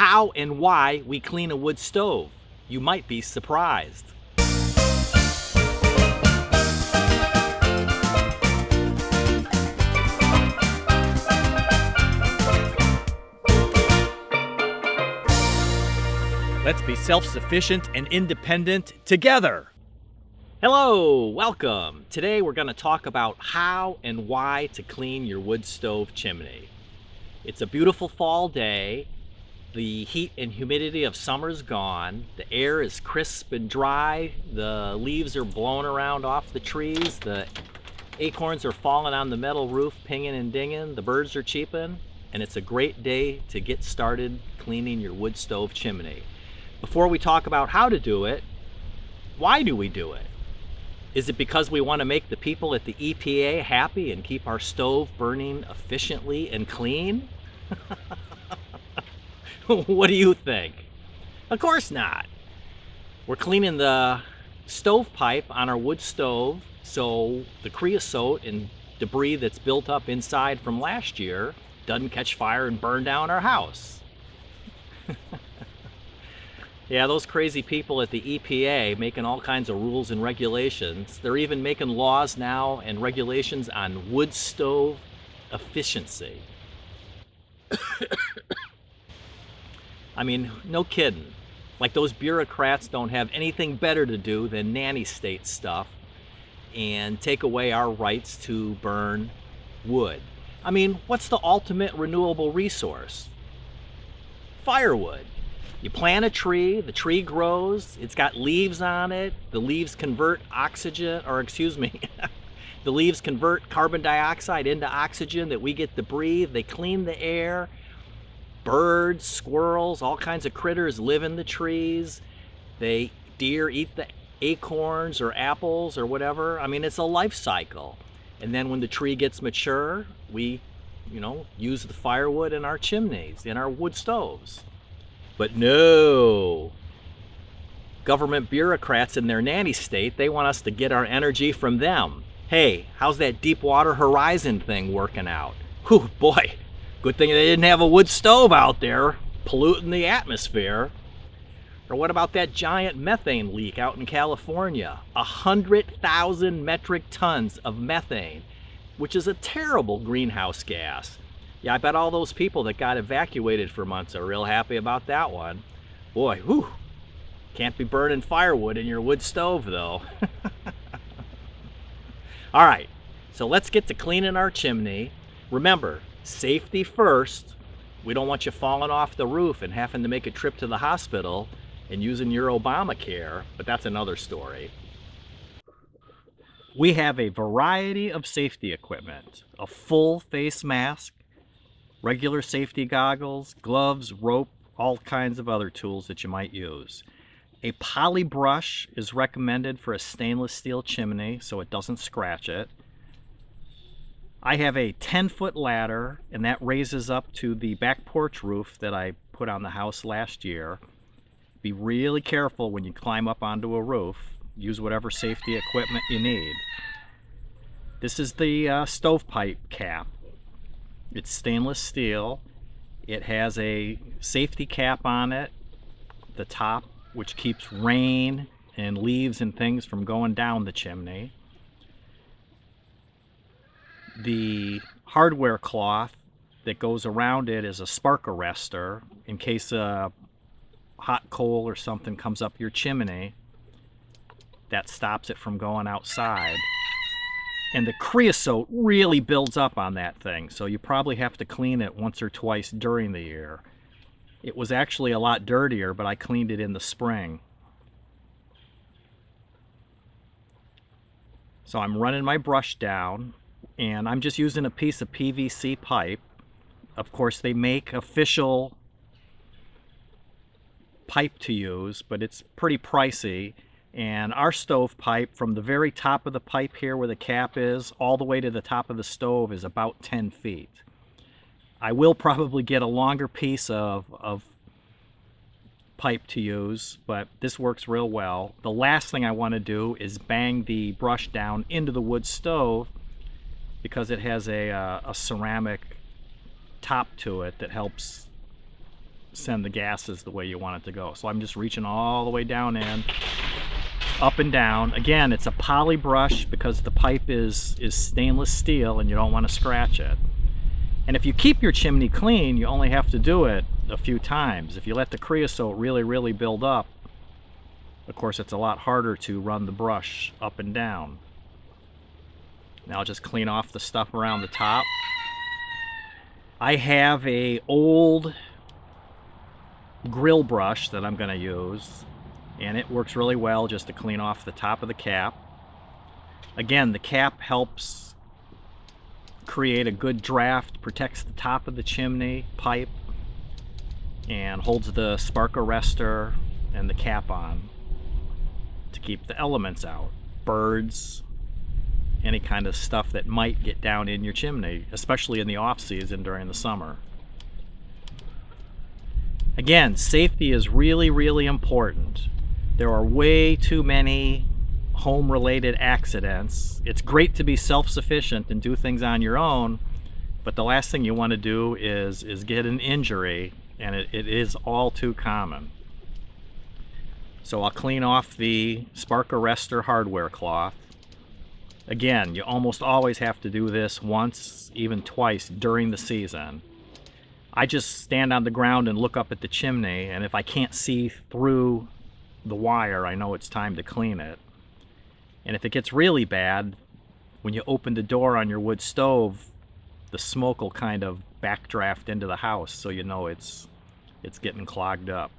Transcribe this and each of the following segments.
how and why we clean a wood stove. You might be surprised. Let's be self-sufficient and independent together. Hello, welcome. Today we're going to talk about how and why to clean your wood stove chimney. It's a beautiful fall day. The heat and humidity of summer's gone. The air is crisp and dry. The leaves are blowing around off the trees. The acorns are falling on the metal roof, pinging and dinging. The birds are cheeping. And it's a great day to get started cleaning your wood stove chimney. Before we talk about how to do it, why do we do it? Is it because we want to make the people at the EPA happy and keep our stove burning efficiently and clean? What do you think? Of course not. We're cleaning the stovepipe on our wood stove so the creosote and debris that's built up inside from last year doesn't catch fire and burn down our house. Yeah, those crazy people at the EPA making all kinds of rules and regulations. They're even making laws now and regulations on wood stove efficiency. I mean, no kidding. Like those bureaucrats don't have anything better to do than nanny state stuff and take away our rights to burn wood. I mean, what's the ultimate renewable resource? Firewood. You plant a tree, the tree grows, it's got leaves on it, the leaves convert oxygen, or excuse me, the leaves convert carbon dioxide into oxygen that we get to breathe, they clean the air. Birds, squirrels, all kinds of critters live in the trees. Deer eat the acorns or apples or whatever. I mean, it's a life cycle. And then when the tree gets mature, we, use the firewood in our chimneys, in our wood stoves. But no, government bureaucrats in their nanny state, they want us to get our energy from them. Hey, how's that Deepwater Horizon thing working out? Whew, boy. Good thing they didn't have a wood stove out there polluting the atmosphere. Or what about that giant methane leak out in California? 100,000 metric tons of methane, which is a terrible greenhouse gas. Yeah, I bet all those people that got evacuated for months are real happy about that one. Boy, whew, can't be burning firewood in your wood stove though. All right, so let's get to cleaning our chimney. Remember, safety first. We don't want you falling off the roof and having to make a trip to the hospital and using your Obamacare, but that's another story. We have a variety of safety equipment, a full face mask, regular safety goggles, gloves, rope, all kinds of other tools that you might use. A poly brush is recommended for a stainless steel chimney so it doesn't scratch it. I have a 10-foot ladder, and that raises up to the back porch roof that I put on the house last year. Be really careful when you climb up onto a roof. Use whatever safety equipment you need. This is the Stovepipe Cap. It's stainless steel. It has a safety cap on it, the top, which keeps rain and leaves and things from going down the chimney. The hardware cloth that goes around it is a spark arrestor in case a hot coal or something comes up your chimney. That stops it from going outside. And the creosote really builds up on that thing, so you probably have to clean it once or twice during the year. It was actually a lot dirtier, but I cleaned it in the spring. So I'm running my brush down, and I'm just using a piece of PVC pipe. Of course, they make official pipe to use, but it's pretty pricey. And our stove pipe, from the very top of the pipe here where the cap is, all the way to the top of the stove is about 10 feet. I will probably get a longer piece of pipe to use, but this works real well. The last thing I want to do is bang the brush down into the wood stove because it has a ceramic top to it that helps send the gases the way you want it to go. So I'm just reaching all the way down in, up and down. Again, it's a poly brush because the pipe is stainless steel and you don't want to scratch it. And if you keep your chimney clean, you only have to do it a few times. If you let the creosote really build up, of course it's a lot harder to run the brush up and down. Now I'll just clean off the stuff around the top. I have a old grill brush that I'm going to use, and it works really well just to clean off the top of the cap. Again, the cap helps create a good draft, protects the top of the chimney pipe, and holds the spark arrestor and the cap on to keep the elements out. Birds, any kind of stuff that might get down in your chimney, especially in the off season during the summer. Again, safety is really important. There are way too many home-related accidents. It's great to be self-sufficient and do things on your own, but the last thing you want to do is get an injury, and it is all too common. So I'll clean off the spark arrestor hardware cloth. Again, you almost always have to do this once, even twice during the season. I just stand on the ground and look up at the chimney, and if I can't see through the wire, I know it's time to clean it. And if it gets really bad, when you open the door on your wood stove, the smoke will kind of backdraft into the house, so you know it's getting clogged up.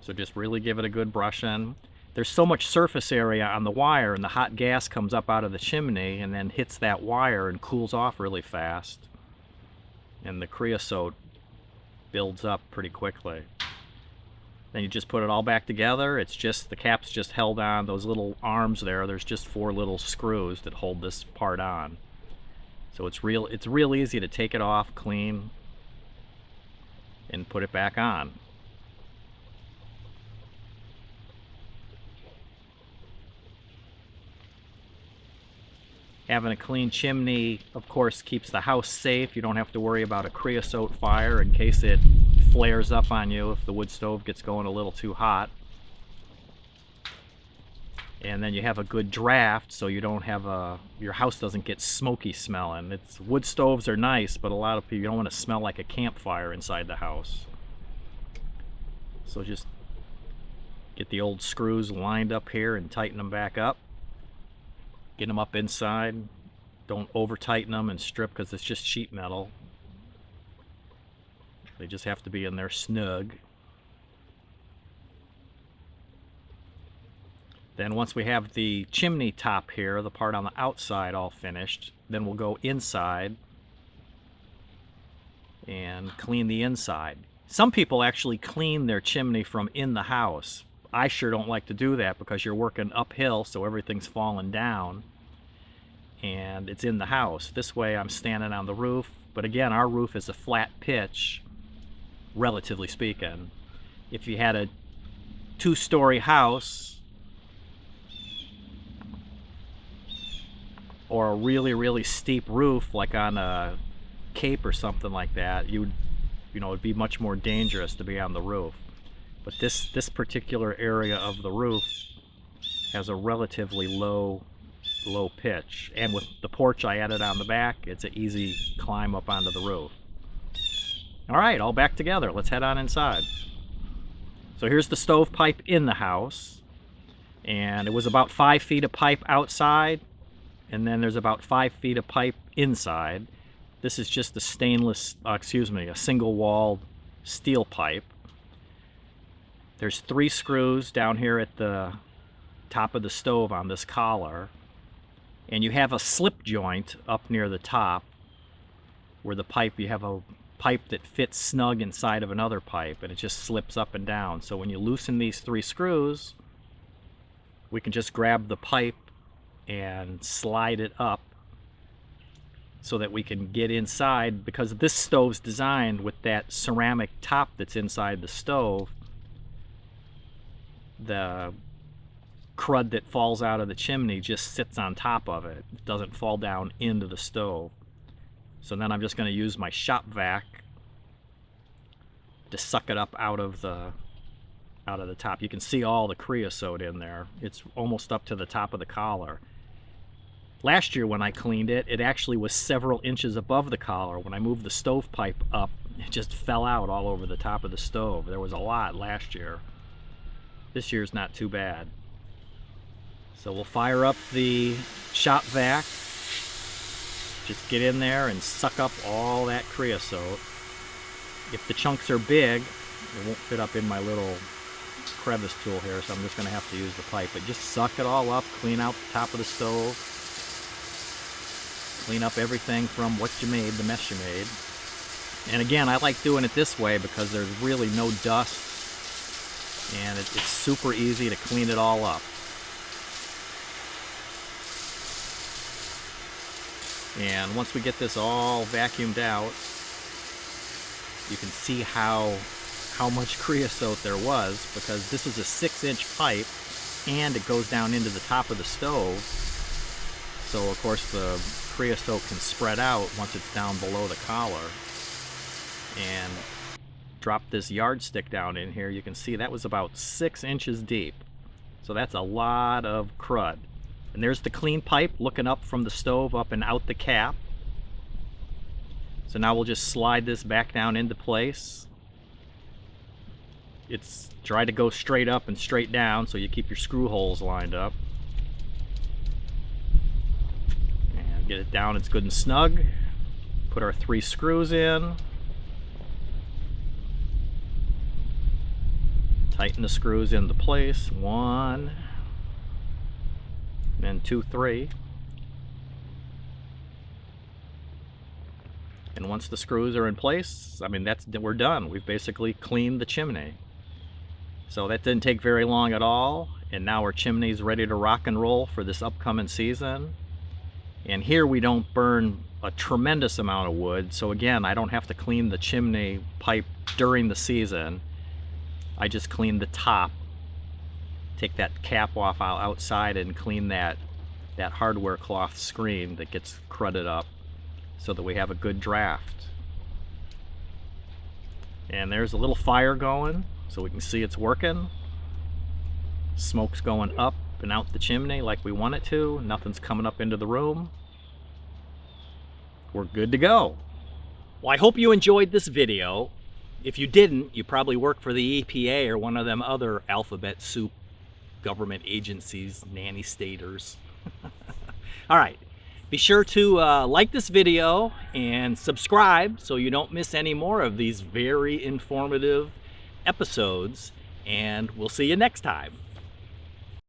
So just really give it a good brush in. There's so much surface area on the wire, and the hot gas comes up out of the chimney and then hits that wire and cools off really fast. And the creosote builds up pretty quickly. Then you just put it all back together. It's just, the cap's just held on, those little arms there's just 4 little screws that hold this part on. So it's real easy to take it off, clean, and put it back on. Having a clean chimney, of course, keeps the house safe. You don't have to worry about a creosote fire in case it flares up on you if the wood stove gets going a little too hot. And then you have a good draft, so you don't have your house doesn't get smoky smelling. Wood stoves are nice, but a lot of people, you don't want to smell like a campfire inside the house. So just get the old screws lined up here and tighten them back up. Get them up inside. Don't over tighten them and strip because it's just sheet metal. They just have to be in there snug. Then once we have the chimney top here, the part on the outside all finished, then we'll go inside and clean the inside. Some people actually clean their chimney from in the house. I sure don't like to do that because you're working uphill, so everything's falling down and it's in the house. This way I'm standing on the roof, but again, our roof is a flat pitch, relatively speaking. If you had a 2-story house or a really steep roof like on a cape or something like that, it'd be much more dangerous to be on the roof. But this particular area of the roof has a relatively low pitch, and with the porch I added on the back, it's an easy climb up onto the roof. All right, all back together. Let's head on inside. So here's the stovepipe in the house, and it was about 5 feet of pipe outside, and then there's about 5 feet of pipe inside. This is just a a single-walled steel pipe. There's 3 screws down here at the top of the stove on this collar, and you have a slip joint up near the top where you have a pipe that fits snug inside of another pipe, and it just slips up and down. So when you loosen these 3 screws, we can just grab the pipe and slide it up so that we can get inside, because this stove's designed with that ceramic top that's inside the stove. The crud that falls out of the chimney just sits on top of it. It doesn't fall down into the stove. So then I'm just going to use my shop vac to suck it up out of the top. You can see all the creosote in there. It's almost up to the top of the collar. Last year when I cleaned it, it actually was several inches above the collar. When I moved the stovepipe up, it just fell out all over the top of the stove. There was a lot last year. This year's not too bad. So we'll fire up the shop vac. Just get in there and suck up all that creosote. If the chunks are big, it won't fit up in my little crevice tool here, so I'm just going to have to use the pipe. But just suck it all up, clean out the top of the stove, clean up everything from what you made, the mess you made. And again, I like doing it this way because there's really no dust, and it's super easy to clean it all up. And once we get this all vacuumed out, you can see how much creosote there was, because this is a 6-inch pipe and it goes down into the top of the stove. So of course the creosote can spread out once it's down below the collar. And drop this yardstick down in here, you can see that was about 6 inches deep. So that's a lot of crud. And there's the clean pipe looking up from the stove up and out the cap. So now we'll just slide this back down into place. It's try to go straight up and straight down so you keep your screw holes lined up. And get it down, it's good and snug. Put our 3 screws in. Tighten the screws into place. 1, and 2, 3. And once the screws are in place, I mean, we're done. We've basically cleaned the chimney. So that didn't take very long at all, and now our chimney's ready to rock and roll for this upcoming season. And here we don't burn a tremendous amount of wood, so again, I don't have to clean the chimney pipe during the season. I just clean the top, take that cap off outside, and clean that hardware cloth screen that gets crudded up so that we have a good draft. And there's a little fire going, so we can see it's working. Smoke's going up and out the chimney like we want it to. Nothing's coming up into the room. We're good to go. Well, I hope you enjoyed this video. If you didn't, you probably work for the EPA or one of them other alphabet soup government agencies, nanny staters. All right, be sure to like this video and subscribe so you don't miss any more of these very informative episodes, and we'll see you next time.